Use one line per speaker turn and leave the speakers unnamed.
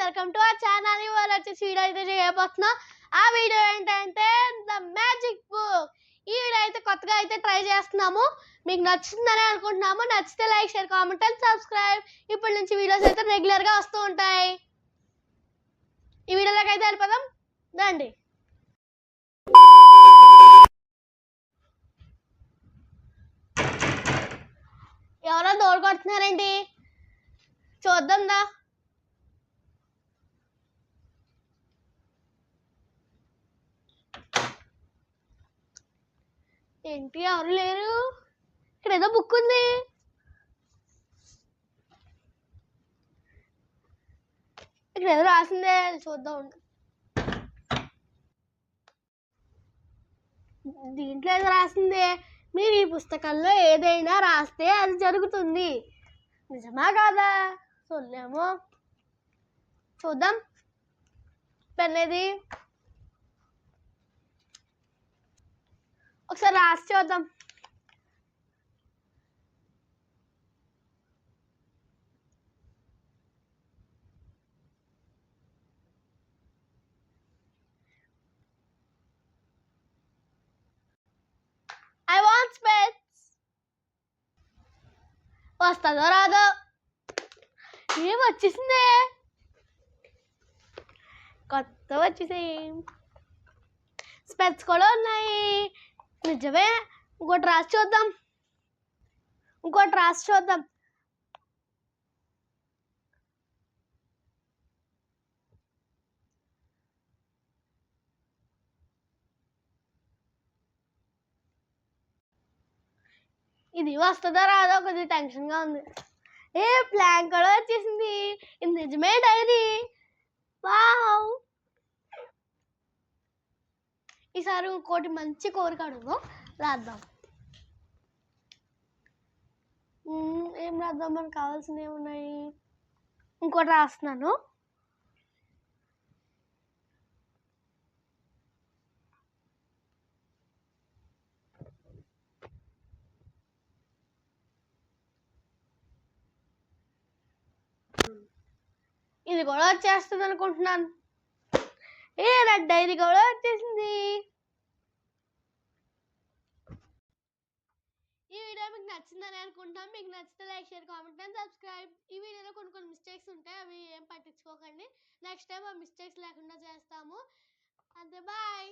Welcome to our channel. ఇవాళ వచ్చేసి video అయితే చేయబోతున్నా. ఆ వీడియో ఏంటంటే ద మ్యాజిక్ బుక్. ఈ వీడియో అయితే కొత్తగా అయితే ట్రై చేస్తున్నాము. మీకు నచ్చుతుందని అనుకుంటున్నాము. నచ్చితే like, share, comment and subscribe. ఇప్పటి నుంచి వీడియోస్ అయితే రెగ్యులర్ గా వస్తూ ఉంటాయి. ఈ వీడియోలోకి అయితే వెళ్ళిపోదాం రండి. ఎవరో డోర్ కొడుతున్నారండి, చూద్దాం దా. ఏంటి ఎవరు లేరు? ఇక్కడ ఏదో బుక్ ఉంది. ఇక్కడ ఏదో రాసిందే, చూద్దాం. దీంట్లో ఏదో రాసిందే, మీరు ఈ పుస్తకంలో ఏదైనా రాస్తే అది జరుగుతుంది. నిజమా కాదా? చూడలేము, చూద్దాం. పెన్నేది? ఒకసారి రాసి చూద్దాం. ఐ వాంట్ స్పెట్స్. వస్తుందో రాదో? ఏం వచ్చేసిందే, కొత్త వచ్చేసాయి. స్పెట్స్ కూడా ఉన్నాయి. నిజమే. ఇంకోటి రాసి చూద్దాం. ఇది వస్తుందో రాదో కొద్దిగా టెన్షన్గా ఉంది. ప్లాన్ కూడా వచ్చేసింది. ఇది నిజమే డైరీ. వావ్. ఈసారి ఇంకోటి మంచి కోరిక అడుగు, రాద్దాం. ఏం రాద్దాం? మనకు కావాల్సినవి ఏమున్నాయి? ఇంకోటి రాస్తున్నాను. ఇది కూడా వచ్చేస్తుంది అనుకుంటున్నాను. నా డైరీ కూడా వచ్చేసింది. ఈ వీడియో మీకు నచ్చిందని అనుకుంటాను. మీకు నచ్చితే like, share, comment and subscribe. ఈ వీడియోలో కొన్ని మిస్టేక్స్ ఉంటాయి, అవి ఏం పట్టించుకోకండి. నెక్స్ట్ టైం ఆ మిస్టేక్స్ లేకుండా చేస్తాము. అంతే, బాయ్.